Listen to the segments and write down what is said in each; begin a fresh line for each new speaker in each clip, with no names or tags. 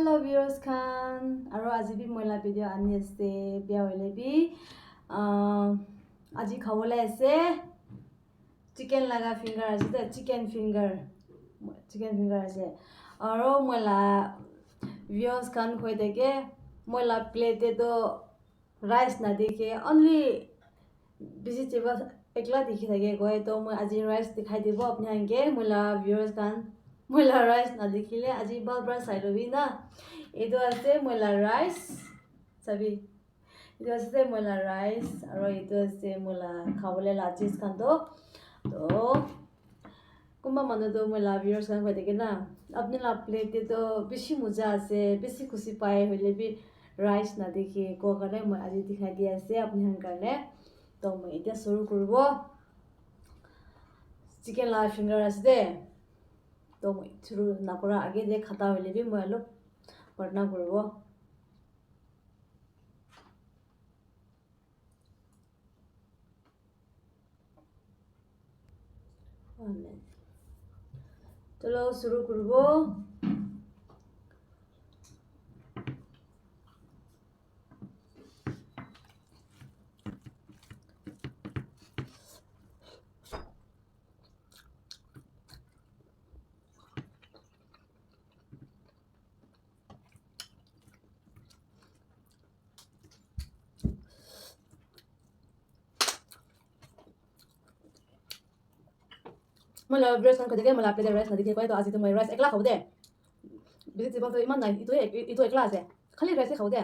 Hello viewers khan aro aji bi moila video ani ase bia hoile bi aji khawole ase chicken laga finger ase ta chicken finger ase aro moila viewers khan khoi deke moila plate to rice na dekhe only vegetable ekla dekhi thake koi to moi aji rice dikhai dibo apni hanke moila viewers khan moila rice na dekhile aji balbra side hobi na edo ase moila rice sabi edo ase moila rice aro edo ase moila khawole la cheese khan to kumba manu to moila viewers khan khoi deke na apni la plate to bishi muja ase bishi khushi pai hoile bi rice na dekhi ko kare moi aji dikhai di ase apni han karne to moi eta shuru kuribo chicken la finger ase de to moi shuru nakora age de khata hoile bi moi alop partna kuribo chalo shuru kuribo moila rice kan khode ke moila plate rice na dekhe koi to aji to moi rice ekla khode vegetable to iman nai ito ekla ase khali rice khode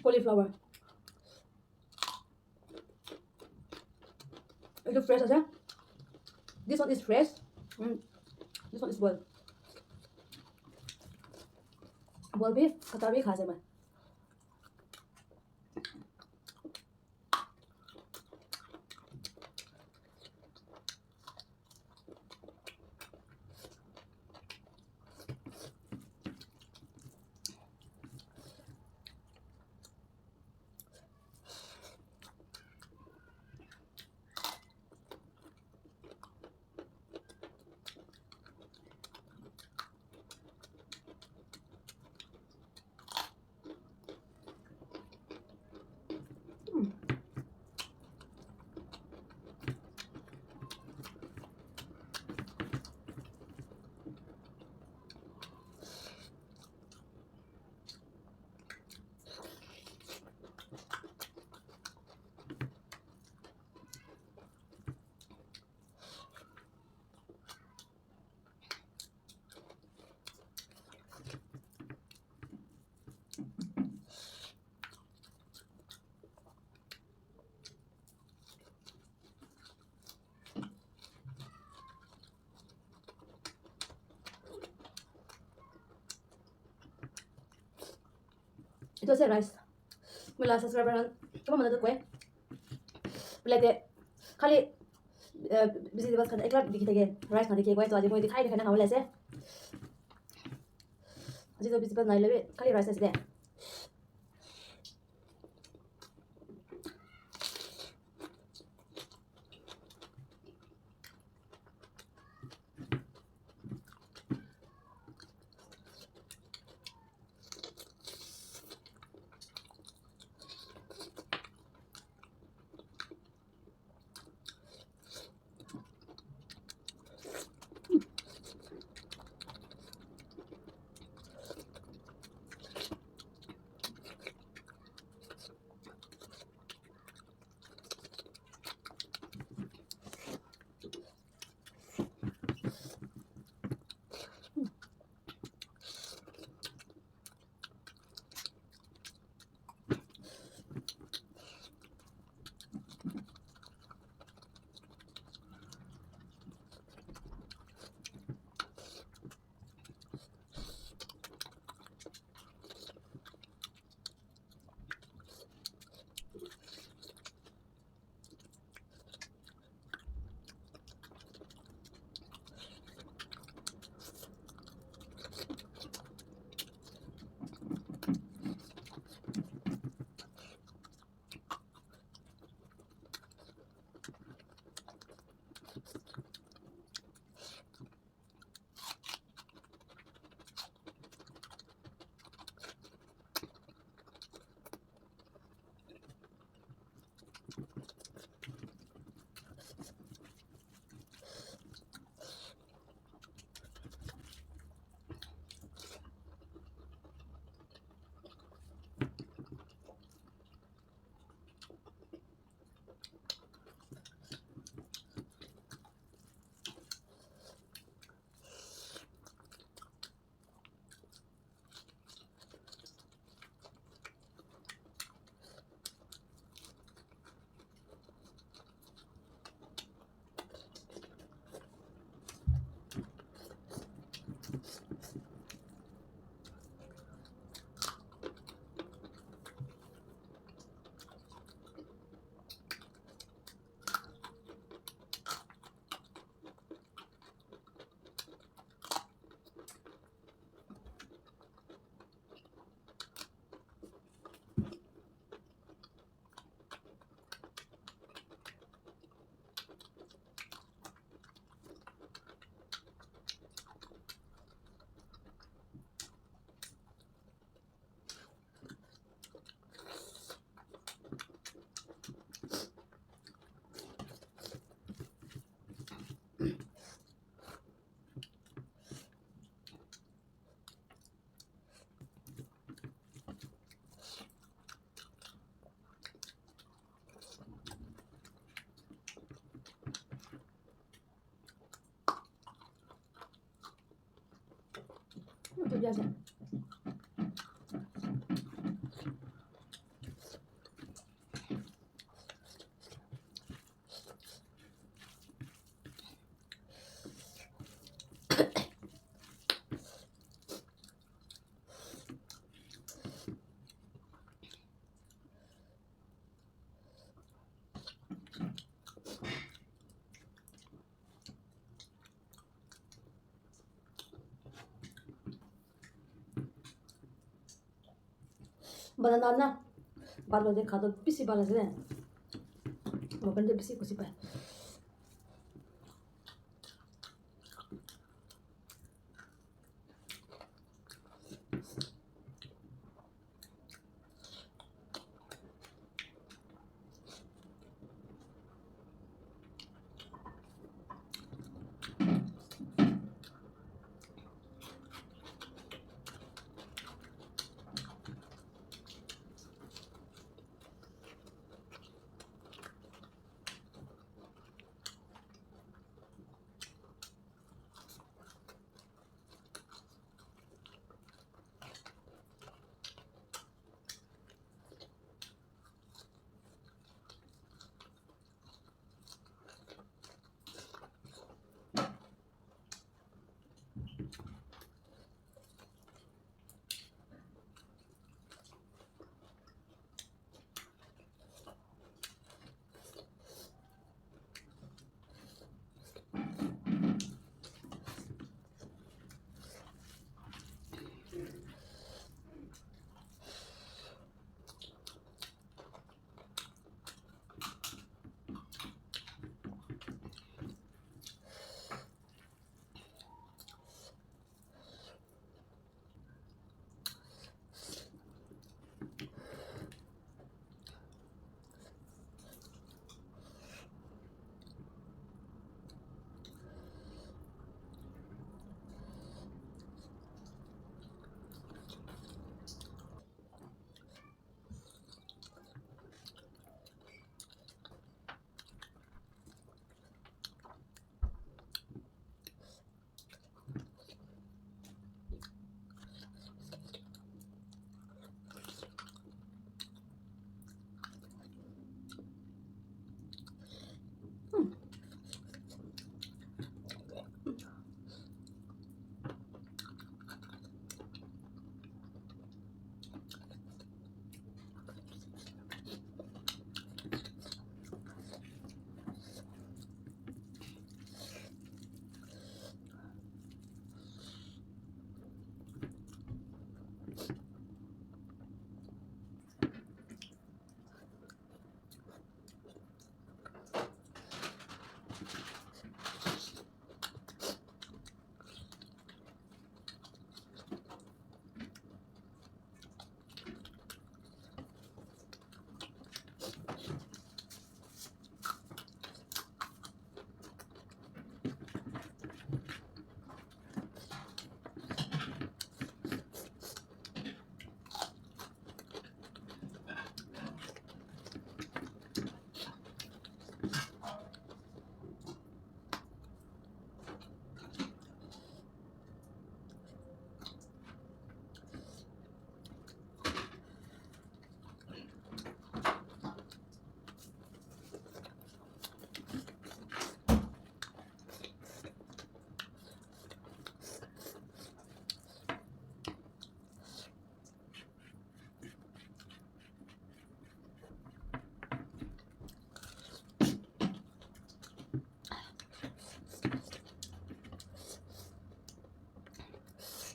cauliflower itu fresh aja this one is fresh this one is boil भी खता भी खा से मैं itu ase rice moila subscriber han kama mana to koi plate khali vegetable khan ekla dekhi thake rice na dekhi koi to aji moi dikhai na khawle ase aji to vegetable nai lebe khali rice ase de biasa. Banana ballo de kado pisi bala sene. Makan de pisi kusi pa.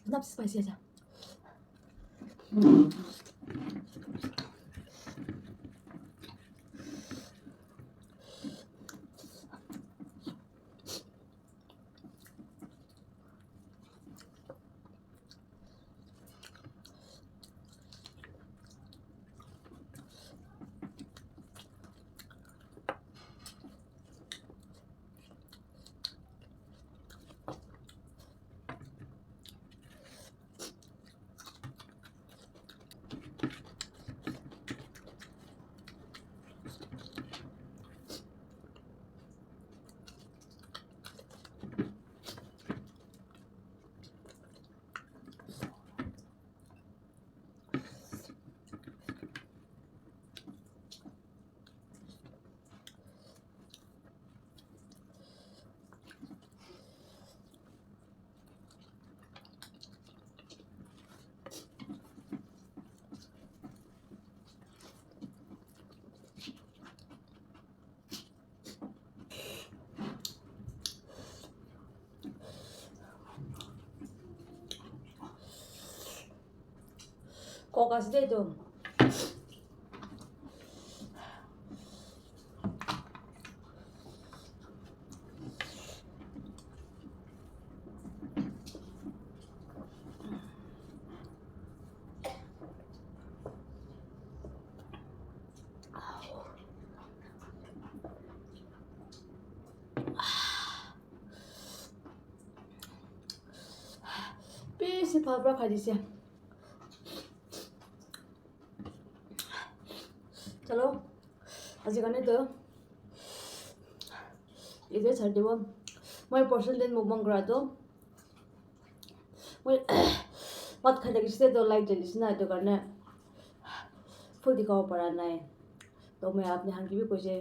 Not spicy aja. Kokas dito. Busy pulver खाइदिसे चलो আজি কাৰণে তো इधर छाड़ देबो মই person दिन मुबंग करा तो মই ভাত খাই থাকিছে তো লাইট জ্বলিছে না তো কাৰণে ফুল দিখাব পৰা নাই তো মই আপনি হাঙ্কি भी কৈছে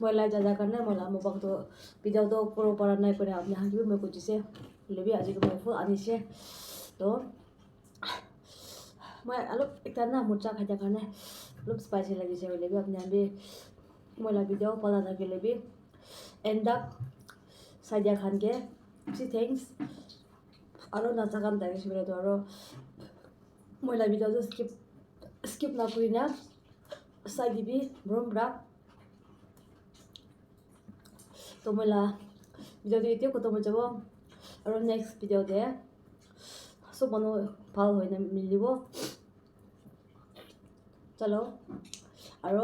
মই লাইট জ্বলা কাৰণে মই মুবंग তো ভিডিও তো কৰিব পৰা নাই করে আপনি হাঙ্কি भी মই কৈছে लेबी আজি को ফুল আনিছে তো মই অলপ একটা না মোচা খাই থাকা কাৰণে অলপ স্পাইসি লাগিছে लेबी আপনি আমি মই লা ভিডিও পলা থাকে लेबी end up সাইডা খানকে সি থ্যাঙ্কস আৰু নাচাকাম তাকে শিবিরে তো আৰু মই লা ভিডিও তো স্কিপ না করি না সাইড দিবি ব্রম ব্রা তো মই লা ভিডিও তো এতিয়া কত মই যাব আৰু নেক্সট ভিডিও দে সব মানুহ ভাল হৈ না মিলিব চলো আৰু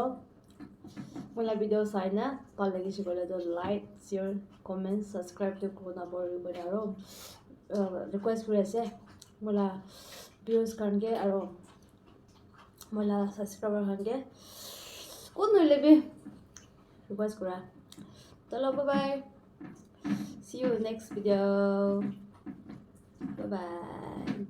মই লা ভিডিও চাই না ভাল লাগিছে বলে তো লাইক শেয়ার কমেন্ট সাবস্ক্রাইব তো কোনা পড়ি বলে আৰু রিকোয়েস্ট করে আছে মই লা ভিউজ কারণকে আৰু মই লা সাবস্ক্রাইবার কারণকে কোন নইলেবি রিকোয়েস্ট করা চলো bye bye see you in next video bye bye